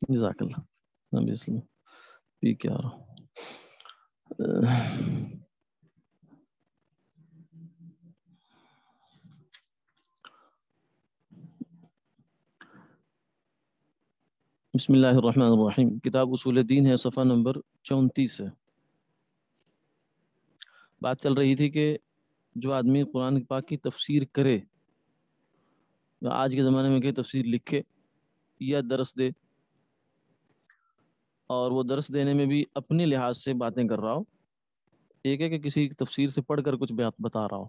جزاک اللہ. نبی اسلام پی کے آ رہا ہوں. بسم اللہ الرحمن الرحیم. کتاب اصول دین ہے، صفحہ نمبر 34 ہے. بات چل رہی تھی کہ جو آدمی قرآن پاک کی تفسیر کرے، یا آج کے زمانے میں کہ تفسیر لکھے یا درس دے، اور وہ درس دینے میں بھی اپنے لحاظ سے باتیں کر رہا ہو. ایک ہے کہ کسی تفسیر سے پڑھ کر کچھ بتا رہا ہو.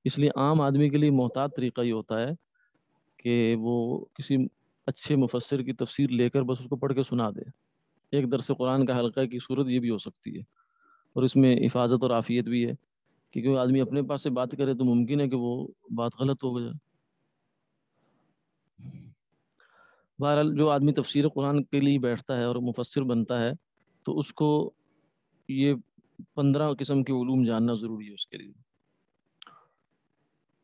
اس لیے عام آدمی کے لیے محتاط طریقہ یہ ہوتا ہے کہ وہ کسی اچھے مفسر کی تفسیر لے کر بس اس کو پڑھ کے سنا دے. ایک درس قرآن کا حلقہ کی صورت یہ بھی ہو سکتی ہے، اور اس میں حفاظت اور عافیت بھی ہے، کیونکہ آدمی اپنے پاس سے بات کرے تو ممکن ہے کہ وہ بات غلط ہو جائے. بہرحال جو آدمی تفسیر قرآن کے لیے بیٹھتا ہے اور مفسر بنتا ہے تو اس کو یہ 15 قسم کے علوم جاننا ضروری ہے اس کے لیے.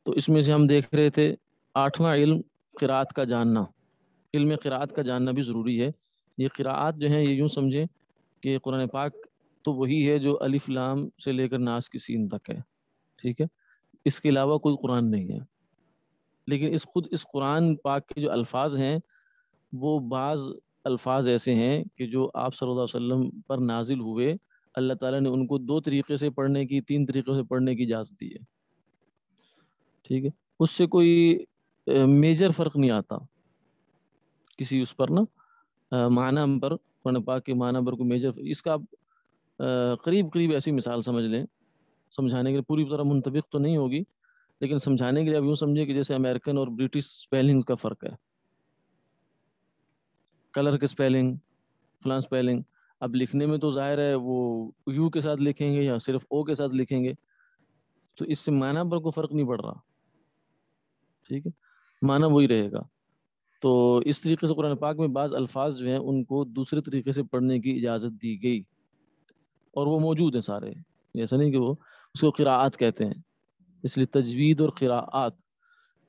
تو اس میں سے ہم دیکھ رہے تھے 8واں علم قرات کا جاننا. علم قرات کا جاننا بھی ضروری ہے. یہ قرات جو ہیں یہ یوں سمجھیں کہ قرآن پاک تو وہی ہے جو الف لام سے لے کر ناس کی سین تک ہے، ٹھیک ہے. اس کے علاوہ کوئی قرآن نہیں ہے. لیکن اس قرآن پاک کے جو الفاظ ہیں وہ بعض الفاظ ایسے ہیں کہ جو آپ صلی اللہ علیہ وسلم پر نازل ہوئے، اللہ تعالیٰ نے ان کو 2 طریقے سے پڑھنے کی، 3 طریقوں سے پڑھنے کی اجازت دی ہے، ٹھیک ہے. اس سے کوئی میجر فرق نہیں آتا کسی اس پر نا معنی پر، قرآن پاک کے معنی پر کوئی میجر. اس کا آپ قریب ایسی مثال سمجھ لیں سمجھانے کے لیے، پوری طرح منطبق تو نہیں ہوگی لیکن سمجھانے کے لیے اب یوں سمجھے کہ جیسے امریکن اور برٹش سپیلنگ کا فرق ہے. کلر کے سپیلنگ، فلاں سپیلنگ. اب لکھنے میں تو ظاہر ہے وہ یو کے ساتھ لکھیں گے یا صرف او کے ساتھ لکھیں گے، تو اس سے معنی پر کوئی فرق نہیں پڑ رہا، ٹھیک ہے، معنی وہی رہے گا. تو اس طریقے سے قرآن پاک میں بعض الفاظ جو ہیں ان کو دوسرے طریقے سے پڑھنے کی اجازت دی گئی، اور وہ موجود ہیں سارے. ایسا نہیں کہ وہ اس کو قراءات کہتے ہیں. اس لیے تجوید اور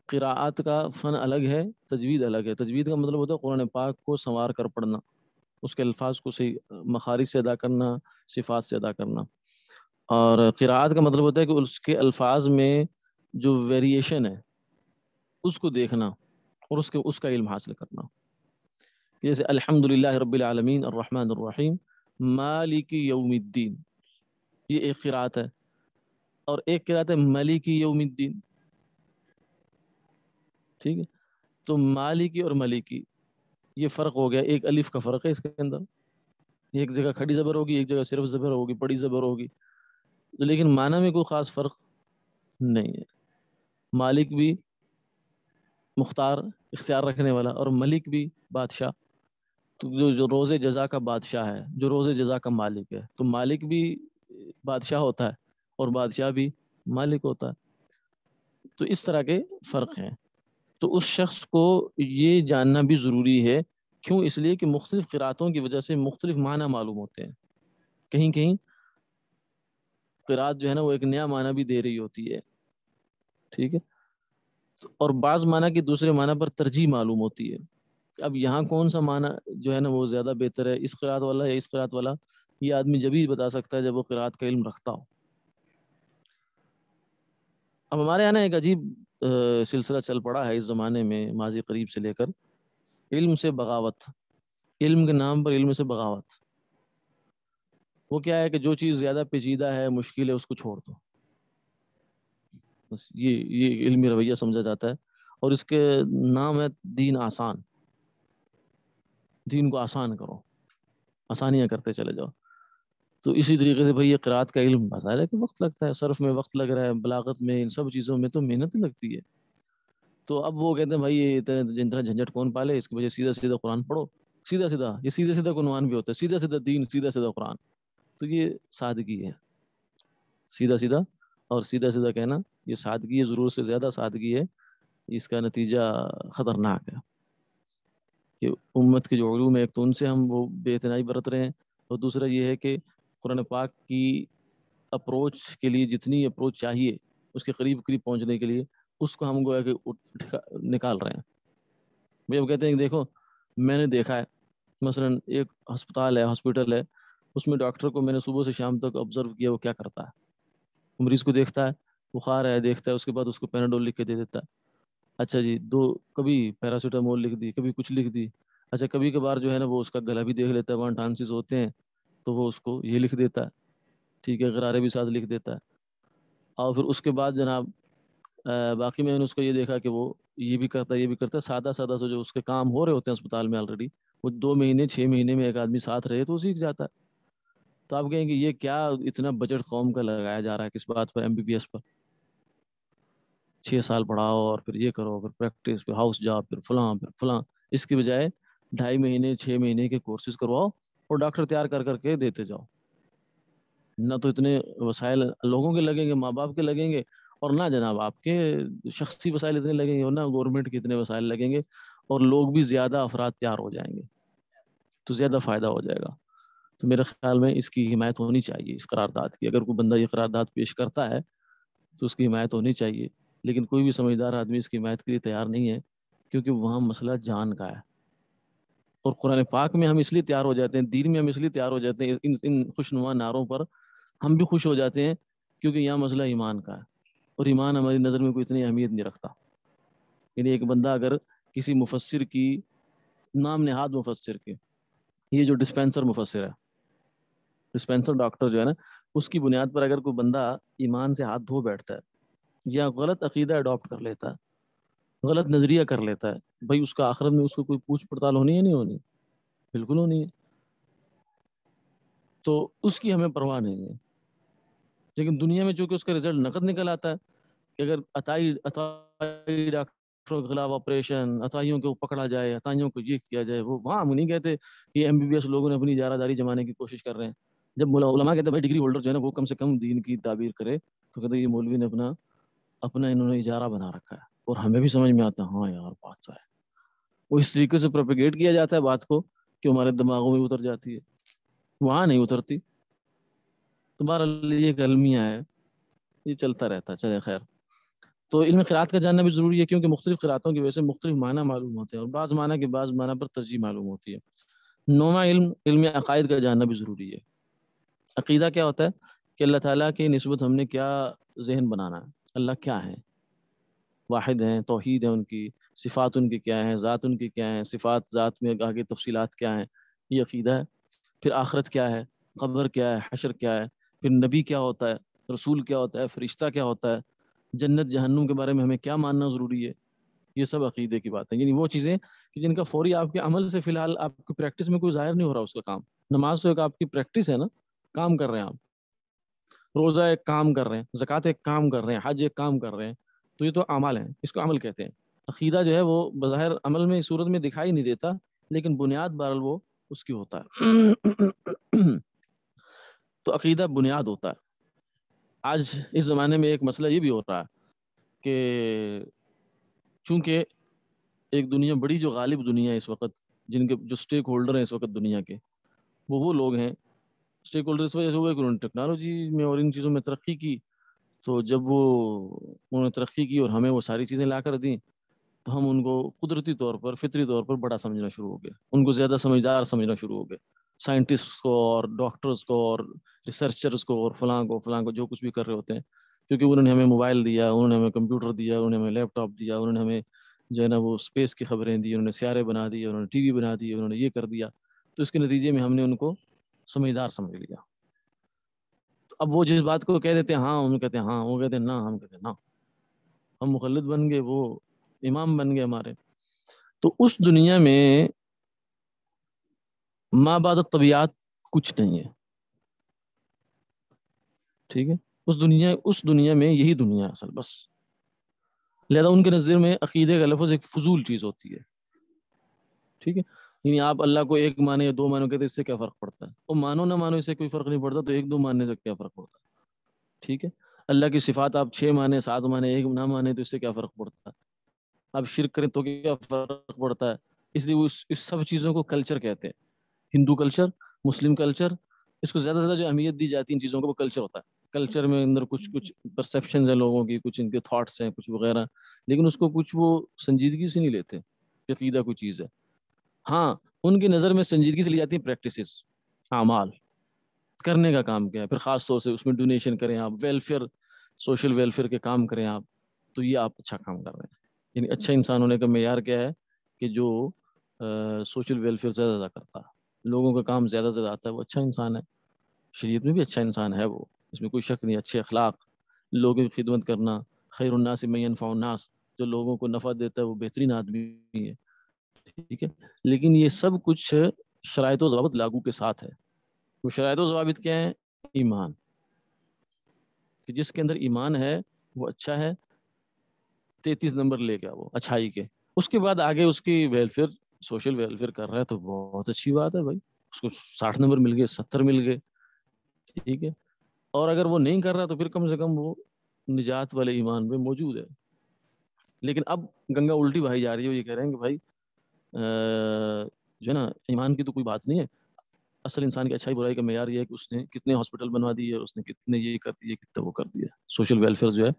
قراءات کا فن الگ ہے، تجوید الگ ہے. تجوید کا مطلب ہوتا ہے قرآن پاک کو سنوار کر پڑھنا، اس کے الفاظ کو صحیح مخارج سے ادا کرنا، صفات سے ادا کرنا. اور قراءات کا مطلب ہوتا ہے کہ اس کے الفاظ میں جو ویریشن ہے اس کو دیکھنا اور اس کا علم حاصل کرنا. جیسے الحمدللہ رب العالمین الرحمن الرحیم مالک یوم الدین، یہ ایک قراءت ہے. اور ایک قراءت ہے مالک یوم الدین، ٹھیک ہے. تو مالکی اور ملکی یہ فرق ہو گیا، ایک الف کا فرق ہے اس کے اندر. ایک جگہ کھڑی زبر ہوگی، ایک جگہ صرف زبر ہوگی، بڑی زبر ہوگی، لیکن معنی میں کوئی خاص فرق نہیں ہے. مالک بھی مختار اختیار رکھنے والا، اور ملک بھی بادشاہ. تو جو روز جزا کا بادشاہ ہے، جو روز جزا کا مالک ہے، تو مالک بھی بادشاہ ہوتا ہے اور بادشاہ بھی مالک ہوتا ہے. تو اس طرح کے فرق ہیں. تو اس شخص کو یہ جاننا بھی ضروری ہے. کیوں؟ اس لیے کہ مختلف قراتوں کی وجہ سے مختلف معنی معلوم ہوتے ہیں. کہیں کہیں قرات جو ہے نا وہ ایک نیا معنی بھی دے رہی ہوتی ہے، ٹھیک ہے. اور بعض معنی کی دوسرے معنی پر ترجیح معلوم ہوتی ہے. اب یہاں کون سا معنی جو ہے نا وہ زیادہ بہتر ہے، اس قرات والا یا اس قرات والا، یہ آدمی جب ہی بتا سکتا ہے جب وہ قرات کا علم رکھتا ہو. اب ہمارے یہاں ایک عجیب سلسلہ چل پڑا ہے اس زمانے میں، ماضی قریب سے لے کر، علم سے بغاوت. علم کے نام پر علم سے بغاوت. وہ کیا ہے کہ جو چیز زیادہ پیچیدہ ہے، مشکل ہے، اس کو چھوڑ دو. بس یہ علمی رویہ سمجھا جاتا ہے. اور اس کے نام ہے دین آسان. دین کو آسان کرو، آسانیاں کرتے چلے جاؤ. تو اسی طریقے سے بھائی یہ قرات کا علم بظاہر ہے کہ وقت لگتا ہے، صرف میں وقت لگ رہا ہے، بلاغت میں، ان سب چیزوں میں تو محنت لگتی ہے. تو اب وہ کہتے ہیں بھائی یہ اتنا جھنجھٹ کون پالے، اس کی وجہ سیدھا سیدھا قرآن پڑھو. سیدھا سیدھا، یہ سیدھا سیدھا عنوان بھی ہوتا ہے، سیدھا سیدھا دین، سیدھا سیدھا قرآن. تو یہ سادگی ہے، سیدھا سیدھا اور سیدھا سیدھا کہنا یہ سادگی ہے، ضرور سے زیادہ سادگی ہے. اس کا نتیجہ خطرناک ہے کہ امت کے جو علوم ہے، ایک تو ان سے ہم وہ بے اعتنائی برت رہے ہیں، اور دوسرا یہ ہے کہ قرآن پاک کی اپروچ کے لیے جتنی اپروچ چاہیے اس کے قریب پہنچنے کے لیے، اس کو ہم گویا کہ نکال رہے ہیں. بھئی اب کہتے ہیں کہ دیکھو میں نے دیکھا ہے، مثلا ایک ہسپتال ہے، ہاسپٹل ہے، اس میں ڈاکٹر کو میں نے صبح سے شام تک آبزرو کیا، وہ کیا کرتا ہے، وہ مریض کو دیکھتا ہے، بخار ہے دیکھتا ہے، اس کے بعد اس کو پیناڈول لکھ کے دے دیتا ہے، اچھا جی دو، کبھی پیراسیٹامول لکھ دی، کبھی کچھ لکھ دی، اچھا کبھی کبھار جو ہے نا وہ اس کا گلا بھی دیکھ لیتا ہے، وہاں ٹانسز ہوتے ہیں تو وہ اس کو یہ لکھ دیتا ہے، ٹھیک ہے، غرارے بھی ساتھ لکھ دیتا ہے، اور پھر اس کے بعد جناب باقی میں نے اس کو یہ دیکھا کہ وہ یہ بھی کرتا ہے، یہ بھی کرتا ہے، سادہ سادہ سے جو اس کے کام ہو رہے ہوتے ہیں اسپتال میں آلریڈی، وہ 2 مہینے 6 مہینے میں ایک آدمی ساتھ رہے تو وہ سیکھ جاتا ہے۔ تو آپ کہیں گے یہ کیا اتنا بجٹ قوم کا لگایا جا رہا ہے کس بات پر، MBBS پر، 6 سال پڑھاؤ اور پھر یہ کرو، پھر پریکٹس، پھر ہاؤس جاب، پھر فلاں پھر فلاں، اس کی بجائے 2.5 مہینے 6 مہینے کے کورسز کرواؤ اور ڈاکٹر تیار کر کر کے دیتے جاؤ، نہ تو اتنے وسائل لوگوں کے لگیں گے، ماں باپ کے لگیں گے، اور نہ جناب آپ کے شخصی وسائل اتنے لگیں گے، اور نہ گورنمنٹ کے اتنے وسائل لگیں گے، اور لوگ بھی زیادہ افراد تیار ہو جائیں گے، تو زیادہ فائدہ ہو جائے گا۔ تو میرے خیال میں اس کی حمایت ہونی چاہیے، اس قرارداد کی، اگر کوئی بندہ یہ قرارداد پیش کرتا ہے تو اس کی حمایت ہونی چاہیے، لیکن کوئی بھی سمجھدار آدمی اس کی حمایت کے لیے تیار نہیں ہے، کیونکہ وہاں مسئلہ جان کا ہے، اور قرآن پاک میں ہم اس لیے تیار ہو جاتے ہیں، دین میں ہم اس لیے تیار ہو جاتے ہیں، ان خوشنما نعروں پر ہم بھی خوش ہو جاتے ہیں، کیونکہ یہاں مسئلہ ایمان کا ہے، اور ایمان ہماری نظر میں کوئی اتنی اہمیت نہیں رکھتا۔ یعنی ایک بندہ اگر کسی مفسر کی، نام نہاد مفسر کے، یہ جو ڈسپینسر مفسر ہے، ڈسپینسر ڈاکٹر جو ہے نا، اس کی بنیاد پر اگر کوئی بندہ ایمان سے ہاتھ دھو بیٹھتا ہے، یا غلط عقیدہ اڈاپٹ کر لیتا ہے، غلط نظریہ کر لیتا ہے، بھائی اس کا آخرت میں اس کو کوئی پوچھ پڑتال ہونی ہے نہیں ہونی؟ بالکل ہونی ہے۔ تو اس کی ہمیں پرواہ نہیں ہے، لیکن دنیا میں چونکہ اس کا رزلٹ نقد نکل آتا ہے، کہ اگر عطائی ڈاکٹروں کے خلاف آپریشن، عطائیوں کو پکڑا جائے، عطائیوں کو یہ کیا جائے، وہ وہاں ہم نہیں کہتے کہ MBBS لوگوں نے اپنی اجارہ داری جمانے کی کوشش کر رہے ہیں۔ جب علماء کہتے ہیں بھائی ڈگری ہولڈر جو ہے نا وہ کم سے کم دین کی تعبیر کرے، تو کہتے ہیں یہ مولوی نے اپنا اپنا انہوں نے اجارہ بنا رکھا ہے، اور ہمیں بھی سمجھ میں آتا ہے ہاں یار بات تو ہے، وہ اس طریقے سے پروپیگیٹ کیا جاتا ہے بات کو کہ ہمارے دماغوں میں اتر جاتی ہے، وہاں نہیں اترتی۔ تمہارا یہ ایک المیہ ہے، یہ چلتا رہتا ہے، چلے خیر۔ تو علم قرات کا جاننا بھی ضروری ہے، کیونکہ مختلف قراتوں کی وجہ سے مختلف معنی معلوم ہوتے ہیں، اور بعض معنی کے بعض معنی پر ترجیح معلوم ہوتی ہے۔ نوواں علم، علم عقائد کا جاننا بھی ضروری ہے۔ عقیدہ کیا ہوتا ہے؟ کہ اللہ تعالیٰ کی نسبت ہم نے کیا ذہن بنانا ہے، اللہ کیا ہے، واحد ہیں، توحید ہے ان کی، صفات ان کی کیا ہیں، ذات ان کی کیا ہیں، صفات ذات میں آگے تفصیلات کیا ہیں، یہ عقیدہ ہے۔ پھر آخرت کیا ہے، قبر کیا ہے، حشر کیا ہے، پھر نبی کیا ہوتا ہے، رسول کیا ہوتا ہے، فرشتہ کیا ہوتا ہے، جنت جہنم کے بارے میں ہمیں کیا ماننا ضروری ہے، یہ سب عقیدے کی بات ہے۔ یعنی وہ چیزیں کہ جن کا فوری آپ کے عمل سے فی الحال آپ کی پریکٹس میں کوئی ظاہر نہیں ہو رہا اس کا کام۔ نماز تو ایک آپ کی پریکٹس ہے نا، کام کر رہے ہیں آپ، روزہ ایک کام کر رہے ہیں، زکوٰۃ ایک کام کر رہے ہیں، حج ایک کام کر رہے ہیں، تو یہ تو اعمال ہیں، اس کو عمل کہتے ہیں۔ عقیدہ جو ہے وہ بظاہر عمل میں صورت میں دکھائی نہیں دیتا، لیکن بنیاد بہرحال وہ اس کی ہوتا ہے۔ تو عقیدہ بنیاد ہوتا ہے۔ آج اس زمانے میں ایک مسئلہ یہ بھی ہو رہا ہے کہ چونکہ ایک دنیا بڑی جو غالب دنیا ہے اس وقت، جن کے جو اسٹیک ہولڈر ہیں اس وقت دنیا کے، وہ لوگ ہیں اسٹیک ہولڈر، اس وجہ سے ہوئے کہ انہوں نے ٹیکنالوجی میں اور ان چیزوں میں ترقی کی، تو جب وہ انہوں نے ترقی کی اور ہمیں وہ ساری چیزیں لا کر دیں، تو ہم ان کو قدرتی طور پر، فطری طور پر بڑا سمجھنا شروع ہو گئے، ان کو زیادہ سمجھدار سمجھنا شروع ہو گئے، سائنٹسٹ کو اور ڈاکٹرز کو اور ریسرچرز کو اور فلاں کو جو کچھ بھی کر رہے ہوتے ہیں، کیونکہ انہوں نے ہمیں موبائل دیا، انہوں نے ہمیں کمپیوٹر دیا، انہوں نے ہمیں لیپ ٹاپ دیا، انہوں نے ہمیں جو ہے نا وہ اسپیس کی خبریں دی، انہوں نے سیارے بنا دیے، انہوں نے TV بنا دی، انہوں نے یہ کر دیا، تو اس کے نتیجے میں ہم نے ان کو سمجھدار سمجھ لیا۔ تو اب وہ جس بات کو کہہ دیتے ہیں ہاں، ہم کہتے ہیں ہاں، وہ کہتے ہیں نہ، ہم کہتے ہیں نہ، ہم مخلد بن گئے، وہ امام بن گئے ہمارے۔ تو اس دنیا میں ماں بعد طبیعت کچھ نہیں ہے، ٹھیک ہے، اس دنیا میں یہی دنیا ہے اصل، بس۔ لہذا ان کے نظر میں عقیدے کا لفظ ایک فضول چیز ہوتی ہے، ٹھیک ہے۔ یعنی آپ اللہ کو ایک مانے یا دو مانو کہتے ہیں، اس سے کیا فرق پڑتا ہے؟ وہ مانو نہ مانو اس سے کوئی فرق نہیں پڑتا، تو ایک دو ماننے سے کیا فرق پڑتا ہے؟ ٹھیک ہے۔ اللہ کی صفات آپ 6 مانے، 7 مانے، ایک نہ مانے، تو اس سے کیا فرق پڑتا ہے؟ آپ شرک کریں تو کیا فرق پڑتا ہے؟ اس لیے وہ اس سب چیزوں کو کلچر کہتے ہیں، ہندو کلچر، مسلم کلچر، اس کو زیادہ سے زیادہ جو اہمیت دی جاتی ہے ان چیزوں کو، وہ کلچر ہوتا ہے۔ کلچر میں اندر کچھ پرسیپشنز ہیں لوگوں کی، کچھ ان کے تھاٹس ہیں، کچھ وغیرہ، لیکن اس کو کچھ وہ سنجیدگی سے نہیں لیتے کہ عقیدہ کوئی چیز ہے۔ ہاں، ان کی نظر میں سنجیدگی سے لی جاتی ہیں پریکٹسز، اعمال کرنے کا کام کیا ہے. پھر خاص طور سے اس میں ڈونیشن کریں آپ، ویلفیئر، سوشل ویلفیئر کے کام کریں آپ، تو یہ آپ اچھا کام کر رہے ہیں. یعنی اچھا انسان ہونے کا معیار کیا ہے کہ جو سوشل ویلفیئر زیادہ زیادہ کرتا ہے، لوگوں کا کام زیادہ سے زیادہ آتا ہے، وہ اچھا انسان ہے. شریعت میں بھی اچھا انسان ہے وہ، اس میں کوئی شک نہیں. اچھے اخلاق، لوگوں کی خدمت کرنا، خیر الناس من ینفع الناس، جو لوگوں کو نفع دیتا ہے وہ بہترین آدمی ہے. ٹھیک ہے، لیکن یہ سب کچھ شرائط و ضوابط لاگو کے ساتھ ہے. وہ شرائط و ضوابط کیا ہیں؟ ایمان، کہ جس کے اندر ایمان ہے وہ اچھا ہے، 33 نمبر لے گیا وہ اچھائی کے. اس کے بعد آگے اس کی ویلفیئر، سوشل ویلفیئر کر رہا ہے تو بہت اچھی بات ہے بھائی، اس کو 60 نمبر مل گئے، 70 مل گئے. ٹھیک ہے، اور اگر وہ نہیں کر رہا تو پھر کم سے کم وہ نجات والے ایمان میں موجود ہے. لیکن اب گنگا الٹی بہائی جا رہی ہے، وہ یہ کہہ رہے ہیں کہ بھائی جو ہے نا، ایمان کی تو کوئی بات نہیں ہے، اصل انسان کی اچھائی برائی کا معیار یہ ہے کہ اس نے کتنے ہاسپٹل بنوا دیے اور اس نے کتنے یہ کر دیے، کتنا وہ کر دیا، سوشل ویلفیئر جو ہے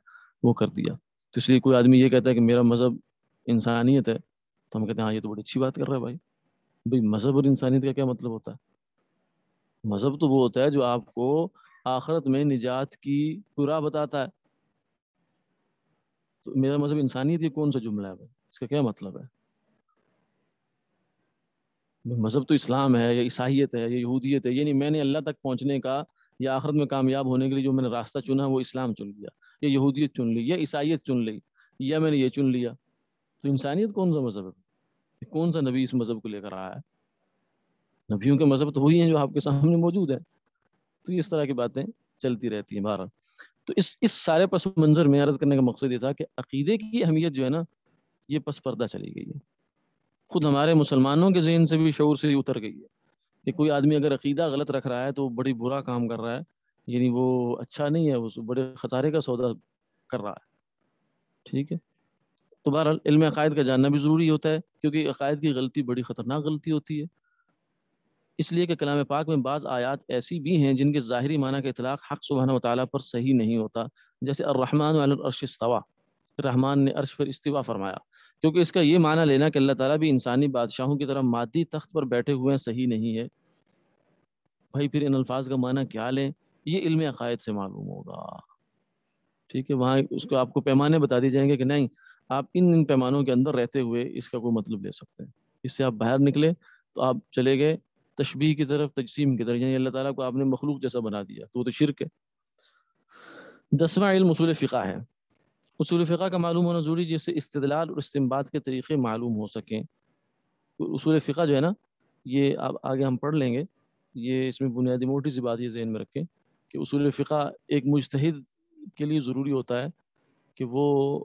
وہ کر دیا. تو اس لیے کوئی آدمی یہ کہتا ہے کہ میرا مذہب انسانیت ہے، تو ہم کہتے ہیں ہاں یہ تو بڑی اچھی بات کر رہا ہے بھائی. بھائی مذہب اور انسانیت کا کیا مطلب ہوتا ہے؟ مذہب تو وہ ہوتا ہے جو آپ کو آخرت میں نجات کی کوئی راہ بتاتا ہے. تو میرا مذہب انسانیت یہ کون سا جملہ ہے بھائی؟ اس کا کیا مطلب ہے؟ مذہب تو اسلام ہے یا عیسائیت ہے یا یہودیت ہے. یعنی میں نے اللہ تک پہنچنے کا یا آخرت میں کامیاب ہونے کے لیے جو میں نے راستہ چنا وہ اسلام چن لیا، یا یہودیت چن لی، یا عیسائیت چن لی، یا میں نے یہ چن لیا. تو انسانیت کون سا مذہب ہے؟ کون سا نبی اس مذہب کو لے کر آیا ہے؟ نبیوں کے مذہب تو وہی ہیں جو آپ کے سامنے موجود ہے. تو اس طرح کی باتیں چلتی رہتی ہیں بہرحال. تو اس سارے پس منظر میں عرض کرنے کا مقصد یہ تھا کہ عقیدے کی اہمیت جو ہے نا، یہ پس پردہ چلی گئی ہے. خود ہمارے مسلمانوں کے ذہن سے بھی شعور سے اتر گئی ہے کہ کوئی آدمی اگر عقیدہ غلط رکھ رہا ہے تو وہ بڑی برا کام کر رہا ہے، یعنی وہ اچھا نہیں ہے، وہ بڑے خسارے کا سودا کر رہا ہے. ٹھیک ہے، تو بہرحال علم عقائد کا جاننا بھی ضروری ہوتا ہے، کیونکہ عقائد کی غلطی بڑی خطرناک غلطی ہوتی ہے. اس لیے کہ کلام پاک میں بعض آیات ایسی بھی ہیں جن کے ظاہری معنی کا اطلاق حق سبحانہ و تعالیٰ پر صحیح نہیں ہوتا، جیسے الرحمن علی العرش استویٰ، رحمان نے عرش پر استوا فرمایا، کیونکہ اس کا یہ معنی لینا کہ اللہ تعالیٰ بھی انسانی بادشاہوں کی طرح مادی تخت پر بیٹھے ہوئے ہیں صحیح نہیں ہے. بھائی پھر ان الفاظ کا معنی کیا لیں؟ یہ علم عقائد سے معلوم ہوگا. ٹھیک ہے، وہاں اس کو آپ کو پیمانے بتا دی جائیں گے کہ نہیں، آپ ان پیمانوں کے اندر رہتے ہوئے اس کا کوئی مطلب لے سکتے ہیں. اس سے آپ باہر نکلے تو آپ چلے گئے تشبیہ کی طرف، تجسیم کی طرف، یعنی اللہ تعالیٰ کو آپ نے مخلوق جیسا بنا دیا، تو وہ تو شرک ہے. 10واں علم اصول فقہ ہے. اصول فقہ کا معلوم ہونا ضروری، جس سے استدلال اور استنباط کے طریقے معلوم ہو سکیں. اصول فقہ جو ہے نا، یہ اب آگے ہم پڑھ لیں گے. یہ اس میں بنیادی موٹی سی بات یہ ذہن میں رکھیں کہ اصول فقہ ایک مجتہد کے لیے ضروری ہوتا ہے کہ وہ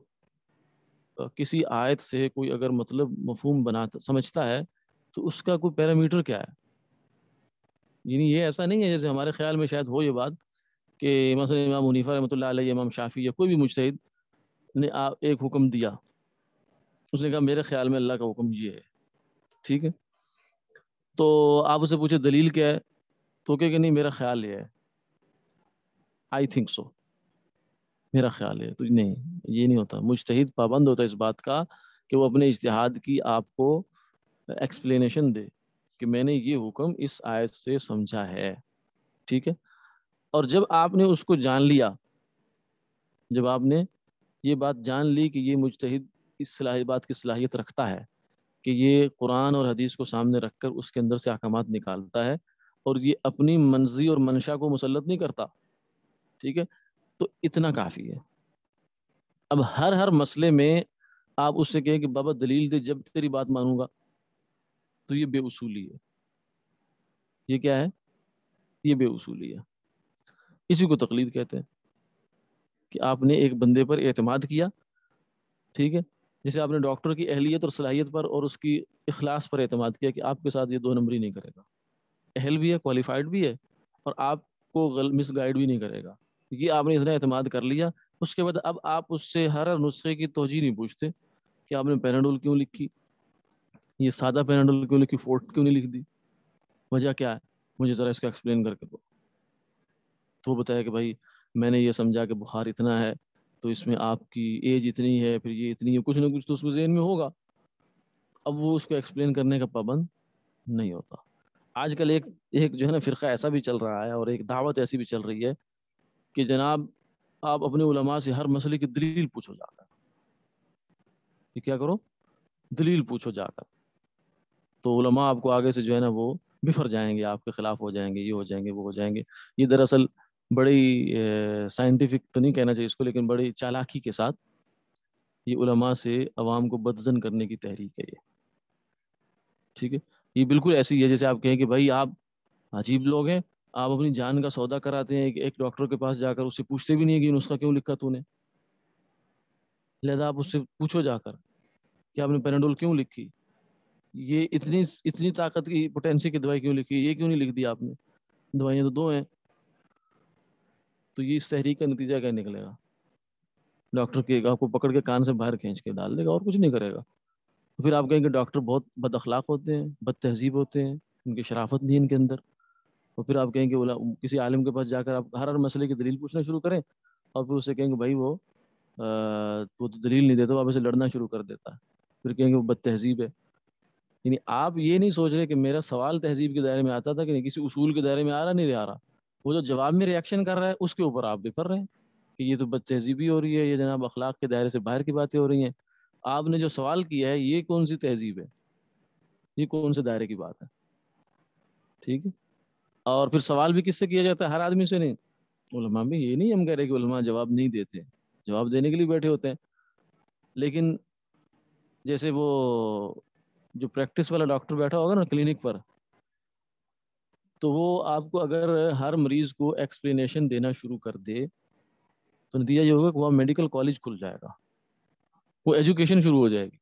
کسی آیت سے کوئی اگر مطلب مفہوم بناتا سمجھتا ہے تو اس کا کوئی پیرامیٹر کیا ہے. یعنی یہ ایسا نہیں ہے جیسے ہمارے خیال میں شاید ہو یہ بات کہ مثلا امام حنیفہ رحمۃ اللہ علیہ، امام شافعی یا کوئی بھی مجتہد نے ایک حکم دیا، اس نے کہا میرے خیال میں اللہ کا حکم یہ ہے. ٹھیک ہے، تو آپ اسے پوچھے دلیل کیا ہے، تو کہ نہیں میرا خیال یہ ہے، آئی تھنک سو، میرا خیال ہے. تو نہیں، یہ نہیں ہوتا. مجتہد پابند ہوتا ہے اس بات کا کہ وہ اپنے اجتہاد کی آپ کو ایکسپلینیشن دے کہ میں نے یہ حکم اس آیت سے سمجھا ہے. ٹھیک ہے، اور جب آپ نے اس کو جان لیا، جب آپ نے یہ بات جان لی کہ یہ مجتہد اس بات کی صلاحیت رکھتا ہے کہ یہ قرآن اور حدیث کو سامنے رکھ کر اس کے اندر سے احکامات نکالتا ہے اور یہ اپنی منزی اور منشا کو مسلط نہیں کرتا. ٹھیک ہے، تو اتنا کافی ہے. اب ہر مسئلے میں آپ اس سے کہیں کہ بابا دلیل دے جب تیری بات مانوں گا، تو یہ بے اصولی ہے. یہ کیا ہے؟ یہ بے اصولی ہے. اسی کو تقلید کہتے ہیں کہ آپ نے ایک بندے پر اعتماد کیا. ٹھیک ہے، جیسے آپ نے ڈاکٹر کی اہلیت اور صلاحیت پر اور اس کی اخلاص پر اعتماد کیا کہ آپ کے ساتھ یہ 2 نمبری نہیں کرے گا، اہل بھی ہے، کوالیفائڈ بھی ہے، اور آپ کو مس گائیڈ بھی نہیں کرے گا. یہ آپ نے اتنا اعتماد کر لیا. اس کے بعد اب آپ اس سے ہر نسخے کی توجہ نہیں پوچھتے کہ آپ نے پیناڈول کیوں لکھی، یہ سادہ پیناڈول کیوں لکھی، فورٹ کیوں نہیں لکھ دی، وجہ کیا ہے، مجھے ذرا اس کو ایکسپلین کر کے دو. تو وہ بتایا کہ بھائی میں نے یہ سمجھا کہ بخار اتنا ہے تو اس میں آپ کی ایج اتنی ہے، پھر یہ اتنی ہے، کچھ نہ کچھ تو اس کے ذہن میں ہوگا. اب وہ اس کو ایکسپلین کرنے کا پابند نہیں ہوتا. آج کل ایک جو ہے نا فرقہ ایسا بھی چل رہا ہے اور ایک دعوت ایسی بھی چل رہی ہے کہ جناب آپ اپنے علماء سے ہر مسئلے کی دلیل پوچھو جا کر. یہ کیا کرو؟ دلیل پوچھو جا کر. تو علماء آپ کو آگے سے جو ہے نا وہ بفر جائیں گے، آپ کے خلاف ہو جائیں گے، یہ ہو جائیں گے، وہ ہو جائیں گے. یہ دراصل بڑی سائنٹیفک تو نہیں کہنا چاہیے اس کو، لیکن بڑی چالاکی کے ساتھ یہ علماء سے عوام کو بدزن کرنے کی تحریک ہے یہ. ٹھیک ہے. یہ بالکل ایسی ہے جیسے آپ کہیں کہ بھائی آپ عجیب لوگ ہیں، آپ اپنی جان کا سودا کراتے ہیں ایک ڈاکٹر کے پاس جا کر، اس سے پوچھتے بھی نہیں کہ نسخہ کیوں لکھا تو نے. لہذا آپ اس سے پوچھو جا کر کہ آپ نے پیناڈول کیوں لکھی، یہ اتنی طاقت کی پوٹینسی کی دوائی کیوں لکھی، یہ کیوں نہیں لکھ دی آپ نے، دوائیاں تو دو ہیں. تو یہ اس تحریک کا نتیجہ کیا نکلے گا؟ ڈاکٹر کے آپ کو پکڑ کے کان سے باہر کھینچ کے ڈال دے گا اور کچھ نہیں کرے گا. پھر آپ کہیں کہ ڈاکٹر بہت بد اخلاق ہوتے ہیں، بد تہذیب ہوتے ہیں، ان کی شرافت نہیں ان کے اندر. اور پھر آپ کہیں کہ کسی عالم کے پاس جا کر آپ ہر مسئلے کی دلیل پوچھنا شروع کریں، اور پھر اسے کہیں کہ بھائی وہ تو دلیل نہیں دیتا، وہ آپ اسے لڑنا شروع کر دیتا ہے. پھر کہیں گے وہ بد تہذیب ہے. یعنی آپ یہ نہیں سوچ رہے کہ میرا سوال تہذیب کے دائرے میں آتا تھا کہ نہیں، کسی اصول کے دائرے میں آ رہا نہیں آ رہا. وہ جو جواب میں ریئیکشن کر رہا ہے اس کے اوپر آپ بفر رہے ہیں کہ یہ تو بد تہذیبی ہو رہی ہے، یہ جناب اخلاق کے دائرے سے باہر کی باتیں ہو رہی ہیں. آپ نے جو سوال کیا ہے یہ کون سی تہذیب ہے، یہ کون سے دائرے کی بات ہے؟ ٹھیک ہے. اور پھر سوال بھی کس سے کیا جاتا ہے؟ ہر آدمی سے نہیں. علماء بھی یہ نہیں ہم کہہ رہے کہ علماء جواب نہیں دیتے، جواب دینے کے لیے بیٹھے ہوتے ہیں. لیکن جیسے وہ جو پریکٹس والا ڈاکٹر بیٹھا ہوگا نا کلینک پر، تو وہ آپ کو اگر ہر مریض کو ایکسپلینیشن دینا شروع کر دے تو نتیجہ یہ ہوگا کہ وہاں میڈیکل کالج کھل جائے گا، وہ ایجوکیشن شروع ہو جائے گی.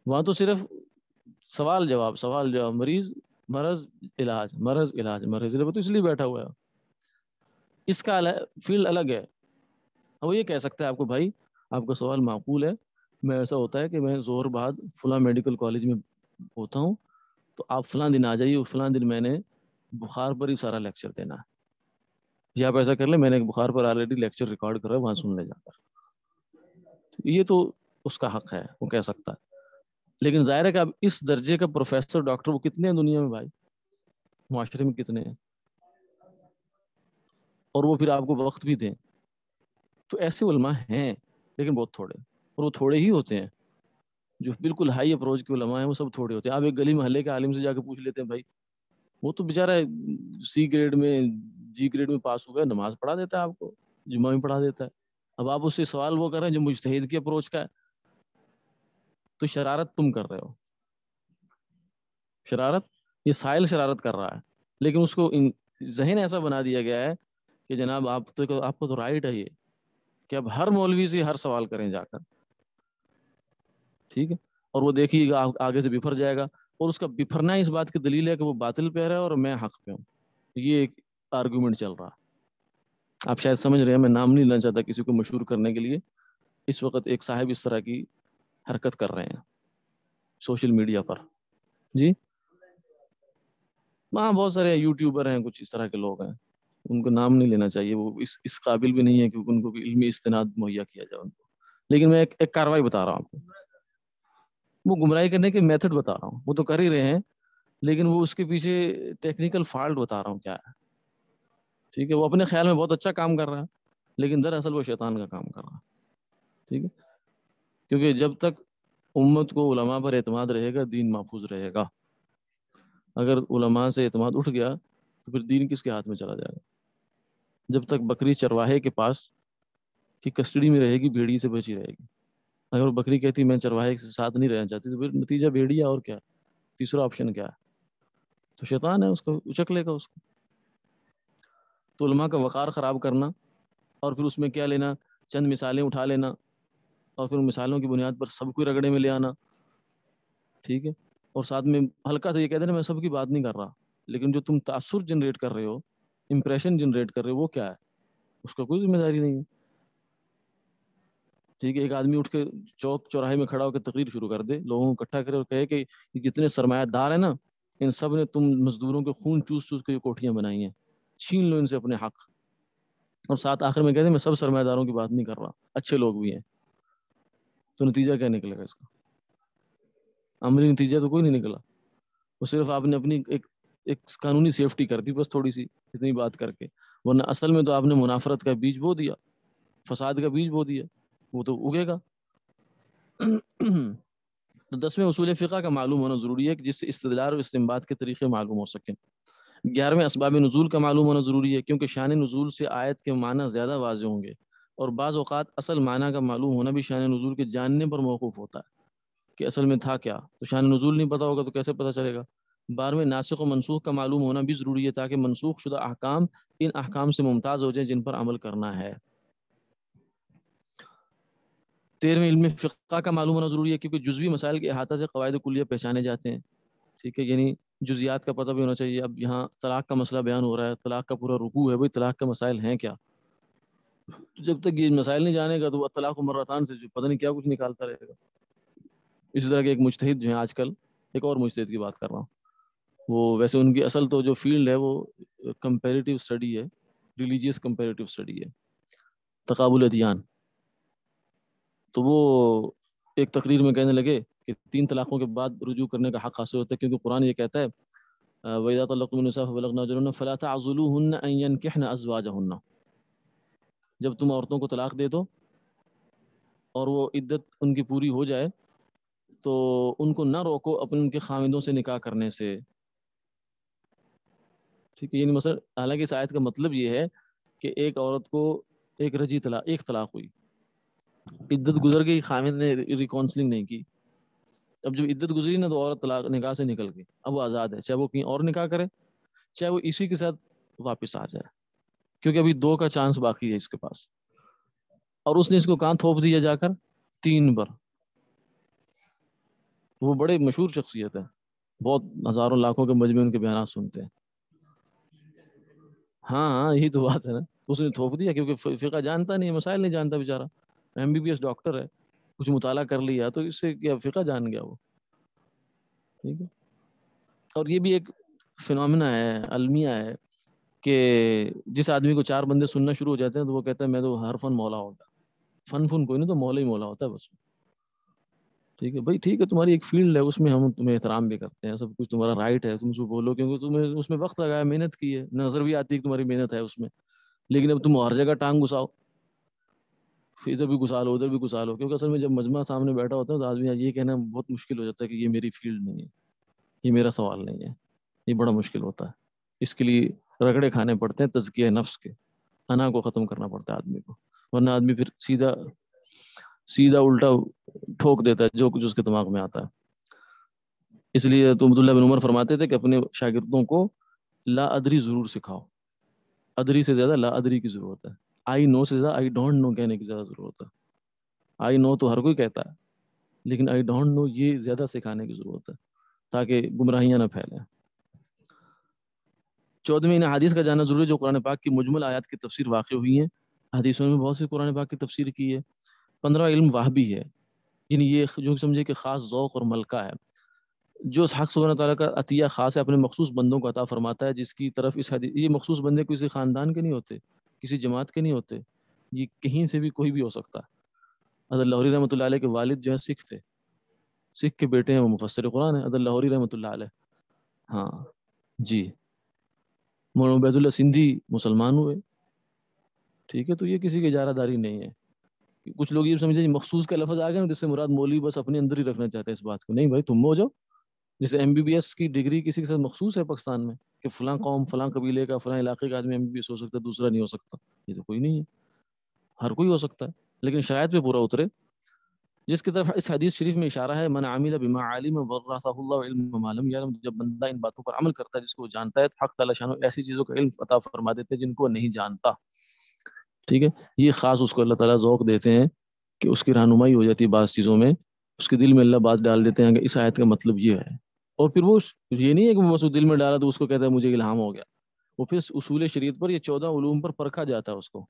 وہاں تو صرف سوال جواب، مریض مرض علاج، مرض علاج، مرض علاج. تو اس لیے بیٹھا ہوا ہے. اس کا فیلڈ الگ ہے. وہ یہ کہہ سکتا ہے آپ کو بھائی آپ کا سوال معقول ہے، میں ایسا ہوتا ہے کہ میں ظہر بعد فلاں میڈیکل کالج میں ہوتا ہوں، تو آپ فلاں دن آ جائیے، فلاں دن میں نے بخار پر ہی سارا لیکچر دینا ہے، یا آپ ایسا کر لیں میں نے بخار پر آلریڈی لیکچر ریکارڈ کرا ہے، وہاں سن لے جا کر. یہ تو اس کا حق ہے، وہ کہہ سکتا ہے. لیکن ظاہر ہے کہ اب اس درجے کا پروفیسر ڈاکٹر وہ کتنے ہیں دنیا میں بھائی، معاشرے میں کتنے ہیں، اور وہ پھر آپ کو وقت بھی دیں. تو ایسے علماء ہیں لیکن بہت تھوڑے، اور وہ تھوڑے ہی ہوتے ہیں. جو بالکل ہائی اپروچ کے علماء ہیں وہ سب تھوڑے ہوتے ہیں. آپ ایک گلی محلے کے عالم سے جا کے پوچھ لیتے ہیں بھائی، وہ تو بیچارہ سی گریڈ میں جی گریڈ میں پاس ہوا ہے، نماز پڑھا دیتا ہے آپ کو، جمعہ بھی پڑھا دیتا ہے. اب آپ اس سے سوال وہ کر رہے ہیں جو مجتہد کی اپروچ کا ہے، تو شرارت تم کر رہے ہو. شرارت یہ سائل شرارت کر رہا ہے، لیکن اس کو ذہن ایسا بنا دیا گیا ہے کہ جناب آپ کو تو رائٹ ہے یہ کہ اب ہر مولوی سے ہر سوال کریں جا کر. ٹھیک ہے. اور وہ دیکھیے گا آگے سے بفر جائے گا، اور اس کا بفرنا اس بات کی دلیل ہے کہ وہ باطل پہ رہا ہے اور میں حق پہ ہوں. یہ ایک آرگومنٹ چل رہا. آپ شاید سمجھ رہے ہیں، میں نام نہیں لینا چاہتا کسی کو مشہور کرنے کے لیے. اس وقت ایک صاحب اس طرح کی حرکت کر رہے ہیں سوشل میڈیا پر. جی ہاں، بہت سارے یوٹیوبر ہیں، کچھ اس طرح کے لوگ ہیں، ان کو نام نہیں لینا چاہیے، وہ اس قابل بھی نہیں ہے کہ ان کو علمی استناد مہیا کیا جائے ان کو. لیکن میں ایک کاروائی بتا رہا ہوں آپ کو، وہ گمراہی کرنے کے میتھڈ بتا رہا ہوں. وہ تو کر ہی رہے ہیں، لیکن وہ اس کے پیچھے ٹیکنیکل فالٹ بتا رہا ہوں کیا ہے. ٹھیک ہے. وہ اپنے خیال میں بہت اچھا کام کر رہا ہے، لیکن دراصل وہ شیطان کا کام کر رہا ہے. ٹھیک ہے. کیونکہ جب تک امت کو علماء پر اعتماد رہے گا دین محفوظ رہے گا. اگر علماء سے اعتماد اٹھ گیا تو پھر دین کس کے ہاتھ میں چلا جائے گا؟ جب تک بکری چرواہے کے پاس کی کسٹڈی میں رہے گی بھیڑی سے بچی رہے گی. اگر وہ بکری کہتی میں چرواہے کے ساتھ نہیں رہنا چاہتی تو پھر نتیجہ بھیڑیا. اور کیا تیسرا آپشن کیا ہے؟ تو شیطان ہے، اس کو اچک لے گا اس کو. تو علماء کا وقار خراب کرنا اور پھر اس میں کیا لینا، چند مثالیں اٹھا لینا اور پھر مثالوں کی بنیاد پر سب کو رگڑے میں لے آنا. ٹھیک ہے. اور ساتھ میں ہلکا سے یہ کہہ دینا میں سب کی بات نہیں کر رہا، لیکن جو تم تاثر جنریٹ کر رہے ہو، امپریشن جنریٹ کر رہے ہو، وہ کیا ہے؟ اس کا کوئی ذمہ داری نہیں ہے. ٹھیک ہے. ایک آدمی اٹھ کے چوک چوراہے میں کھڑا ہو کے تقریر شروع کر دے، لوگوں کو اکٹھا کرے اور کہے کہ یہ جتنے سرمایہ دار ہیں نا، ان سب نے تم مزدوروں کے خون چوس چوس کے یہ کوٹھیاں بنائی ہیں، چھین لو ان سے اپنے حق. اور ساتھ آخر میں کہتے ہیں میں سب سرمایہ داروں کی بات نہیں کر رہا، اچھے لوگ بھی ہیں. تو نتیجہ کیا نکلے گا اس کا؟ عملی نتیجہ تو کوئی نہیں نکلا. وہ صرف آپ نے اپنی ایک قانونی سیفٹی کر دی بس تھوڑی سی اتنی بات کر کے، ورنہ اصل میں تو آپ نے منافرت کا بیج بو دیا، فساد کا بیج بو دیا، وہ تو اگے گا۔ تو 10ویں اصول فقہ کا معلوم ہونا ضروری ہے کہ جس سے استدلال اور استنباط کے طریقے معلوم ہو سکیں۔ 11ویں اسباب نزول کا معلوم ہونا ضروری ہے، کیونکہ شان نزول سے آیت کے معنی زیادہ واضح ہوں گے، اور بعض اوقات اصل معنی کا معلوم ہونا بھی شان نزول کے جاننے پر موقوف ہوتا ہے کہ اصل میں تھا کیا۔ تو شان نزول نہیں پتا ہوگا تو کیسے پتا چلے گا۔ 12ویں ناسخ و منسوخ کا معلوم ہونا بھی ضروری ہے، تاکہ منسوخ شدہ احکام ان احکام سے ممتاز ہو جائیں جن پر عمل کرنا ہے۔ 13ویں علم فقہ کا معلوم ہونا ضروری ہے، کیونکہ جزوی مسائل کے احاطہ سے قواعد کلیہ پہچانے جاتے ہیں، ٹھیک ہے، یعنی جزیات کا پتہ بھی ہونا چاہیے۔ اب یہاں طلاق کا مسئلہ بیان ہو رہا ہے، طلاق کا پورا رکوع ہے، بھائی طلاق کے مسائل ہیں کیا؟ جب تک یہ مسائل نہیں جانے گا تو طلاق و مرتان سے پتہ نہیں کیا کچھ نکالتا رہے گا۔ اسی طرح کے ایک مجتہد جو ہیں آج کل، ایک اور مجتہد کی بات کر رہا ہوں، وہ ویسے ان کی اصل تو جو فیلڈ ہے وہ کمپیریٹیو اسٹڈی ہے، ریلیجیس کمپیریٹیو اسٹڈی ہے، تقابل ادیان۔ تو وہ ایک تقریر میں کہنے لگے کہ 3 طلاقوں کے بعد رجوع کرنے کا حق حاصل ہوتا ہے، کیونکہ قرآن یہ کہتا ہے وَإِذَا طَلَّقْتُمُ النِّسَاءَ فَبَلَغْنَ أَجَلَهُنَّ فَلَا تَعْضُلُوهُنَّ أَن يَنكِحْنَ أَزْوَاجَهُنَّ، جب تم عورتوں کو طلاق دے دو اور وہ عدت ان کی پوری ہو جائے تو ان کو نہ روکو اپنے ان کے خاوندوں سے نکاح کرنے سے، ٹھیک ہے۔ یعنی مثلا حالانکہ اس آیت کا مطلب یہ ہے کہ ایک عورت کو ایک رجی طلاق، ایک طلاق ہوئی، عدت گزر گئی، خاوند نے ریکانسلنگ نہیں کی، اب جب عدت گزری نا تو عورت طلاق نکاح سے نکل گئی، اب وہ آزاد ہے، چاہے وہ کہیں اور نکاح کرے چاہے وہ اسی کے ساتھ واپس آ جائے، کیونکہ ابھی 2 کا چانس باقی ہے اس کے پاس، اور اس نے اس کو کہاں تھوپ دیا جا کر 3 پر۔ وہ بڑے مشہور شخصیت ہے، بہت ہزاروں لاکھوں کے مجمع ان کے بیانات سنتے ہیں۔ ہاں ہاں یہی تو بات ہے نا، اس نے تھوپ دیا کیونکہ فقہ جانتا نہیں، مسائل نہیں جانتا بیچارہ، MBBS ڈاکٹر ہے، کچھ مطالعہ کر لیا تو اس سے کیا فقہ جان گیا وہ، ٹھیک ہے۔ اور یہ بھی ایک فنومنا ہے، المیہ ہے، کہ جس آدمی کو 4 بندے سننا شروع ہو جاتے ہیں تو وہ کہتا ہے میں تو ہر فن مولا ہوگا، فن کوئی نہیں تو مولا ہی مولا ہوتا ہے بس، ٹھیک ہے بھائی، ٹھیک ہے تمہاری ایک فیلڈ ہے، اس میں ہم تمہیں احترام بھی کرتے ہیں، سب کچھ تمہارا رائٹ ہے، تم اس کو بولو، کیونکہ تمہیں اس میں وقت لگایا، محنت کی ہے، نظر بھی آتی ہے کہ تمہاری محنت ہے اس میں، لیکن اب تم ہر جگہ ٹانگ گھساؤ، ادھر بھی گھسا لو ادھر بھی گھسا لو، کیونکہ اصل میں جب مجمع سامنے بیٹھا ہوتا ہے تو آدمی یہ کہنا بہت مشکل ہو جاتا ہے کہ یہ میری فیلڈ نہیں ہے، یہ میرا سوال نہیں ہے، یہ بڑا مشکل ہوتا ہے، اس کے لیے رگڑے کھانے پڑتے ہیں تزکیہ نفس کے، انا کو ختم کرنا پڑتا ہے آدمی کو، ورنہ آدمی پھر سیدھا سیدھا الٹا ٹھوک دیتا ہے جو کچھ اس کے دماغ میں آتا ہے۔ اس لیے تو عبداللہ بن عمر فرماتے تھے کہ اپنے شاگردوں کو لا ادری ضرور سکھاؤ، ادری سے زیادہ لا ادری کی ضرورت ہے، آئی نو سے زیادہ آئی ڈونٹ نو کہنے کی زیادہ ضرورت ہے۔ آئی نو تو ہر کوئی کہتا ہے، لیکن آئی ڈونٹ نو یہ زیادہ سکھانے کی ضرورت ہے تاکہ گمراہیاں نہ پھیلیں۔ 14ویں ان حدیث کا جاننا ضروری ہے جو قرآن پاک کی مجمل آیات کی تفسیر واقع ہوئی ہیں، حدیثوں میں بہت سی قرآن پاک کی تفسیر کی ہے۔ 15واں علم وہبی ہے، یعنی یہ جو سمجھے کہ خاص ذوق اور ملکہ ہے، جو حق سبحانہ تعالیٰ کا عطیہ خاص ہے، اپنے مخصوص بندوں کو عطا فرماتا ہے، جس کی طرف اس حدیث، یہ مخصوص بندے کسی خاندان کے نہیں ہوتے، کسی جماعت کے نہیں ہوتے، یہ کہیں سے بھی کوئی بھی ہو سکتا ہے۔ حضرت لاہوری رحمۃ اللہ علیہ کے والد جو ہیں سکھ تھے، سکھ کے بیٹے ہیں وہ مفسر قرآن ہیں، حضرت لاہوری رحمۃ اللہ علیہ، ہاں جی، مولانا عبید اللہ سندھی مسلمان ہوئے، ٹھیک ہے، تو یہ کسی کی اجارہ داری نہیں ہے۔ کچھ لوگ یہ سمجھے مخصوص کا لفظ آ گیا نا، جس سے مراد مولوی بس اپنے اندر ہی رکھنا چاہتے ہیں اس بات کو، نہیں بھائی تم ہو جاؤ، جیسے MBBS کی ڈگری کسی کے ساتھ مخصوص ہے پاکستان میں کہ فلاں قوم فلاں قبیلے کا فلاں علاقے کا آدمی MBBS ہو سکتا ہے، دوسرا نہیں ہو سکتا، یہ تو کوئی نہیں ہے، ہر کوئی ہو سکتا ہے، لیکن شرائط پہ پورا اترے، جس کی طرف اس حدیث شریف میں اشارہ ہے، من عمل بما علم ورثہ اللہ علم ما لم یعلم، جب بندہ ان باتوں پر عمل کرتا ہے جس کو وہ جانتا ہے تو حق تعالی شان ایسی چیزوں کا علم عطا فرما دیتے ہیں جن کو وہ نہیں جانتا، ٹھیک ہے۔ یہ خاص اس کو اللہ تعالیٰ ذوق دیتے ہیں کہ اس کی رہنمائی ہو جاتی ہے بعض چیزوں میں، اس کے دل میں اللہ بات ڈال دیتے ہیں کہ اس آیت کا مطلب یہ ہے، اور پھر وہ یہ نہیں ہے کہ وہ بس دل میں ڈالا تو اس کو کہتا ہے مجھے الہام ہو گیا، وہ پھر اصول شریعت پر، یہ 14 علوم پر پرکھا جاتا ہے اس کو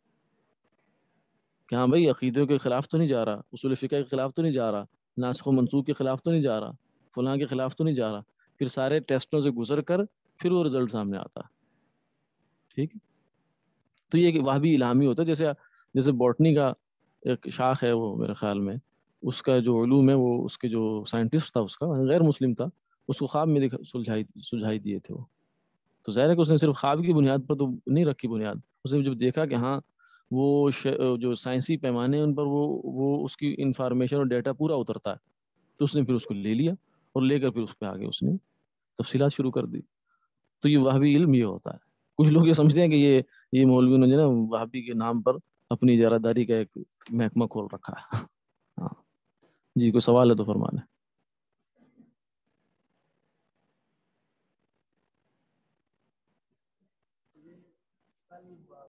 کہ ہاں بھائی عقیدوں کے خلاف تو نہیں جا رہا، اصول فقہ کے خلاف تو نہیں جا رہا، ناسخ و منسوخ کے خلاف تو نہیں جا رہا، فلاں کے خلاف تو نہیں جا رہا، پھر سارے ٹیسٹوں سے گزر کر پھر وہ رزلٹ سامنے آتا ہے، ٹھیک۔ تو یہ کہ وہابی الہامی ہوتا ہے، جیسے بوٹنی کا ایک شاخ ہے وہ میرے خیال میں، اس کا جو علوم ہے وہ اس کے جو سائنٹسٹ تھا اس کا غیر مسلم تھا، اس کو خواب میں سلجھائی دیے تھے وہ. تو ظاہر ہے کہ اس نے صرف خواب کی بنیاد پر تو نہیں رکھی بنیاد. اس نے جب دیکھا کہ ہاں وہ جو سائنسی پیمانے ہیں ان پر وہ اس کی انفارمیشن اور ڈیٹا پورا اترتا ہے, تو اس نے پھر اس کو لے لیا اور لے کر پھر اس پہ آگے اس نے تفصیلات شروع کر دی. تو یہ وہابی علم یہ ہوتا ہے. کچھ لوگ یہ سمجھتے ہیں کہ یہ مولوی نے جو نا وہابی کے نام پر اپنی اجارہ داری کا ایک محکمہ کھول رکھا ہے. ہاں جی, کوئی سوال ہے تو فرمانا.